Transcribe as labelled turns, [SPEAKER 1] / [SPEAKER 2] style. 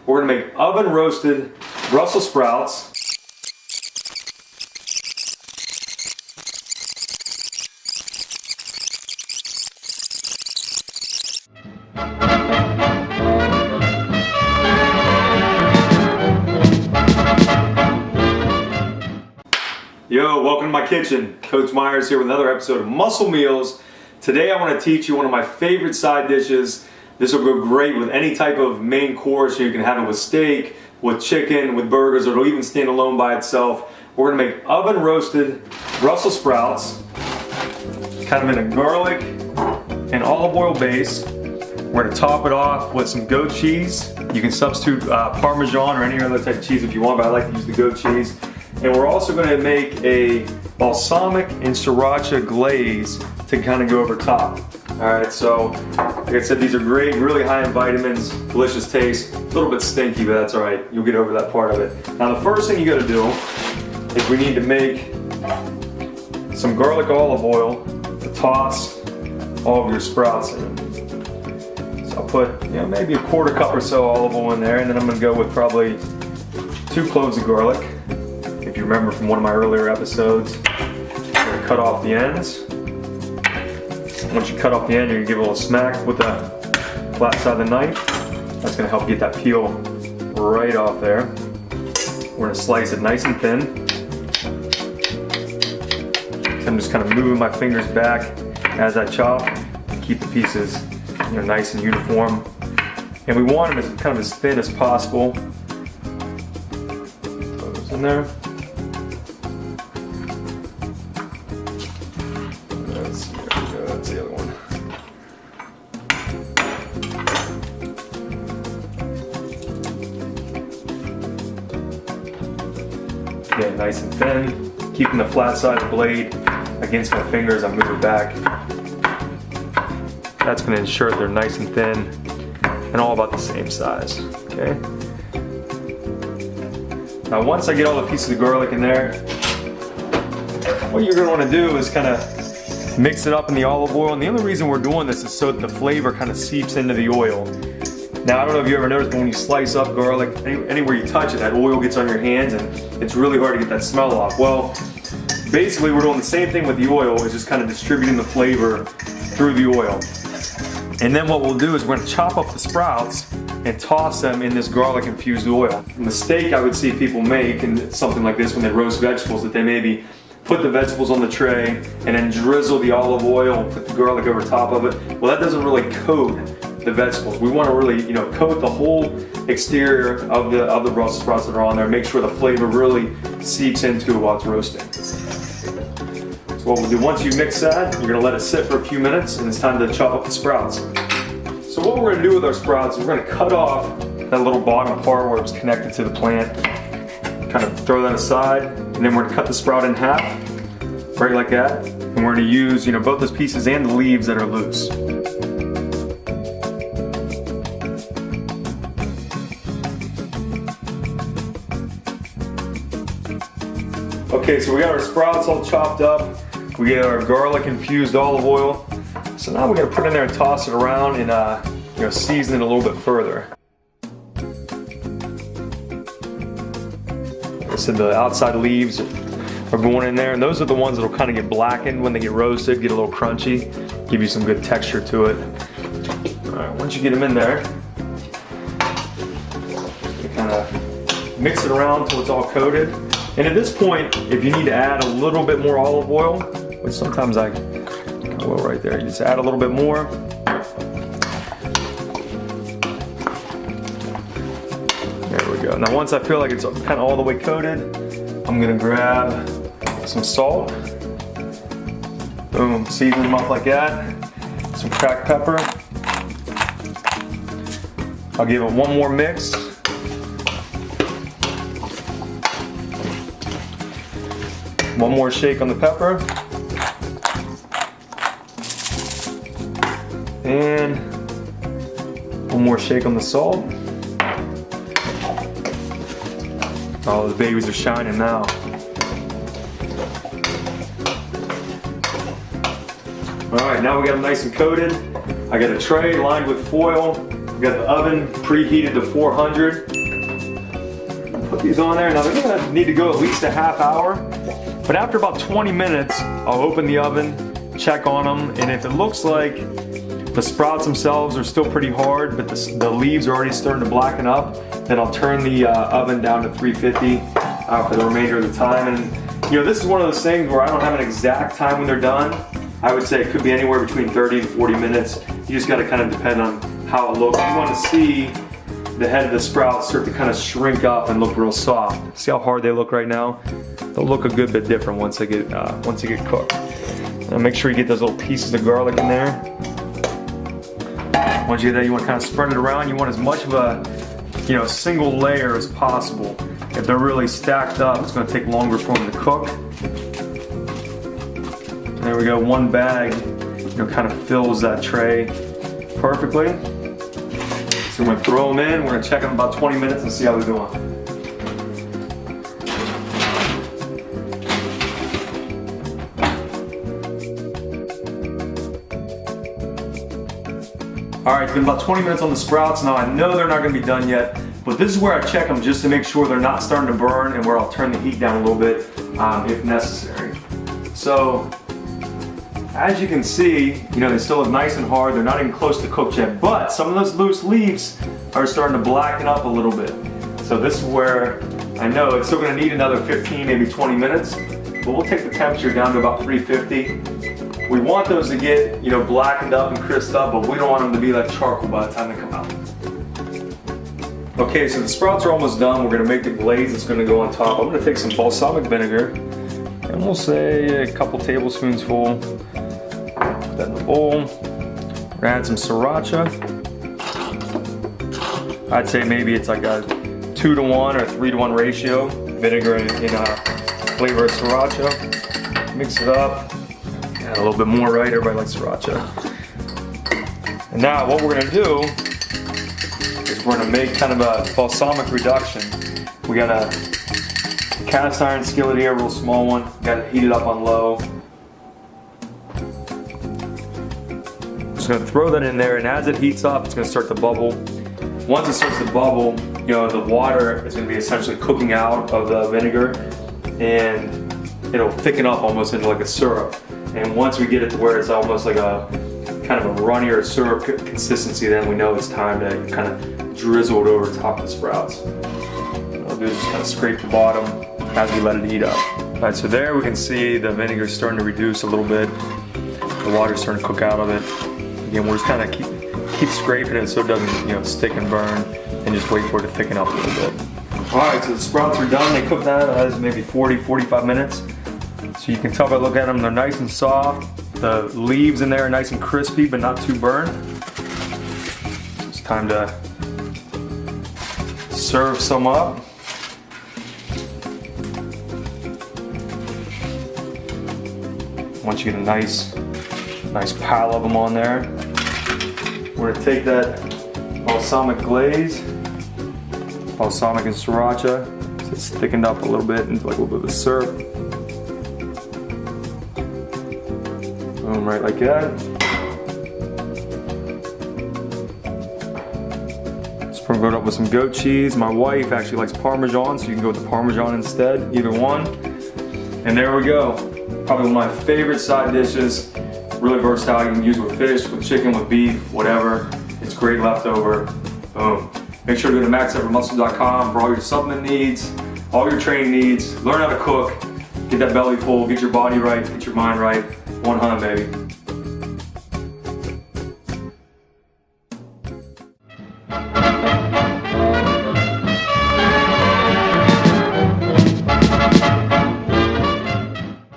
[SPEAKER 1] We're gonna make oven roasted Brussels sprouts. Yo, welcome to my kitchen. Coach Myers here with another episode of Muscle Meals. Today I want to teach you one of my favorite side dishes. This will go great with any type of main course. You can have it with steak, with chicken, with burgers, or it'll even stand alone by itself. We're going to make oven roasted Brussels sprouts, kind of in a garlic and olive oil base. We're going to top it off with some goat cheese. You can substitute Parmesan or any other type of cheese if you want, but I like to use the goat cheese. And we're also going to make a balsamic and sriracha glaze to kind of go over top. Alright, so like I said, these are great, really high in vitamins, delicious taste, a little bit stinky, but that's alright, you'll get over that part of it. Now the first thing you got to do is we need to make some garlic olive oil to toss all of your sprouts in. So I'll put maybe a quarter cup or so olive oil in there, and then I'm going to go with probably 2 cloves of garlic. If you remember from one of my earlier episodes, I'm going to cut off the ends. Once you cut off the end, you're going to give it a little smack with the flat side of the knife. That's going to help get that peel right off there. We're going to slice it nice and thin. So I'm just kind of moving my fingers back as I chop to keep the pieces nice and uniform. And we want them as kind of as thin as possible. Throw those in there. That's the other one. Again, nice and thin, keeping the flat side of the blade against my fingers. I move it back. That's going to ensure they're nice and thin and all about the same size. Okay. Now, once I get all the pieces of garlic in there, what you're going to want to do is kind of mix it up in the olive oil, and the only reason we're doing this is so that the flavor kind of seeps into the oil. Now, I don't know if you ever noticed, but when you slice up garlic, anywhere you touch it, that oil gets on your hands, and it's really hard to get that smell off. Well, basically, we're doing the same thing with the oil, is just kind of distributing the flavor through the oil. And then what we'll do is we're going to chop up the sprouts and toss them in this garlic infused oil. The mistake I would see people make in something like this when they roast vegetables, that they maybe put the vegetables on the tray and then drizzle the olive oil and put the garlic over top of it. Well, that doesn't really coat the vegetables. We want to really, coat the whole exterior of the Brussels sprouts that are on there. Make sure the flavor really seeps into it while it's roasting. So what we'll do, once you mix that, you're going to let it sit for a few minutes, and it's time to chop up the sprouts. So what we're going to do with our sprouts is we're going to cut off that little bottom part where it's connected to the plant. Kind of throw that aside, and then we're going to cut the sprout in half, right like that. And we're going to use, both those pieces and the leaves that are loose. Okay, so we got our sprouts all chopped up. We get our garlic infused olive oil. So now we're going to put it in there and toss it around and season it a little bit further. So the outside leaves are going in there, and those are the ones that will kind of get blackened when they get roasted, get a little crunchy, give you some good texture to it. Alright, once you get them in there, you kind of mix it around until it's all coated. And at this point, if you need to add a little bit more olive oil, which sometimes I will right there, you just add a little bit more. There we go. Now once I feel like it's kind of all the way coated, I'm going to grab some salt. Boom, season them up like that. Some cracked pepper. I'll give it one more mix. One more shake on the pepper. And one more shake on the salt. Oh, the babies are shining now. Alright, now we got them nice and coated. I got a tray lined with foil. We got the oven preheated to 400. Put these on there. Now they're gonna need to go at least a half hour. But after about 20 minutes, I'll open the oven, check on them, and if it looks like the sprouts themselves are still pretty hard, but the leaves are already starting to blacken up, then I'll turn the oven down to 350 for the remainder of the time. And you know, this is one of those things where I don't have an exact time when they're done. I would say it could be anywhere between 30 and 40 minutes. You just gotta kind of depend on how it looks. You wanna see the head of the sprouts start to kind of shrink up and look real soft. See how hard they look right now? They'll look a good bit different once they get cooked. Now make sure you get those little pieces of garlic in there. Once you get that, you want to kind of spread it around. You want as much of a single layer as possible. If they're really stacked up, it's going to take longer for them to cook. And there we go. One bag, kind of fills that tray perfectly. So we're going to throw them in. We're going to check them about 20 minutes and see how they're doing. All right, it's been about 20 minutes on the sprouts. Now I know they're not gonna be done yet, but this is where I check them just to make sure they're not starting to burn and where I'll turn the heat down a little bit if necessary. So, as you can see, they still look nice and hard. They're not even close to cooked yet, but some of those loose leaves are starting to blacken up a little bit. So this is where I know it's still gonna need another 15, maybe 20 minutes, but we'll take the temperature down to about 350. We want those to get, blackened up and crisped up, but we don't want them to be like charcoal by the time they come out. Okay, so the sprouts are almost done. We're gonna make the glaze that's gonna go on top. I'm gonna take some balsamic vinegar, and we'll say a couple tablespoons full. Put that in the bowl. We're gonna add some sriracha. I'd say maybe it's like a 2-to-1 or 3-to-1 ratio. Vinegar and flavor of sriracha. Mix it up. Add a little bit more, right? Everybody likes sriracha. And now what we're gonna do is we're gonna make kind of a balsamic reduction. We got a cast iron skillet here, a real small one. Got it heated up on low. Just gonna throw that in there, and as it heats up, it's gonna start to bubble. Once it starts to bubble, the water is gonna be essentially cooking out of the vinegar, and it'll thicken up almost into like a syrup. And once we get it to where it's almost like a kind of a runnier syrup consistency, then we know it's time to kind of drizzle it over top of the sprouts. What I'll do is just kind of scrape the bottom as we let it heat up. All right, so there we can see the vinegar is starting to reduce a little bit. The water's starting to cook out of it. Again, we're just kind of keep scraping it so it doesn't stick and burn, and just wait for it to thicken up a little bit. All right, so the sprouts are done. They cooked that as maybe 40-45 minutes. So you can tell by looking at them, they're nice and soft. The leaves in there are nice and crispy, but not too burned. It's time to serve some up. Once you get a nice pile of them on there, we're gonna take that balsamic glaze, balsamic and sriracha, so it's thickened up a little bit into like a little bit of a syrup. Boom, right like that. Sprinkle it up with some goat cheese. My wife actually likes Parmesan, so you can go with the Parmesan instead, either one. And there we go. Probably one of my favorite side dishes. Really versatile. You can use it with fish, with chicken, with beef, whatever. It's great leftover. Boom. Make sure to go to maxeffortmuscle.com for all your supplement needs, all your training needs. Learn how to cook. Get that belly full. Get your body right. Get your mind right. 100, baby.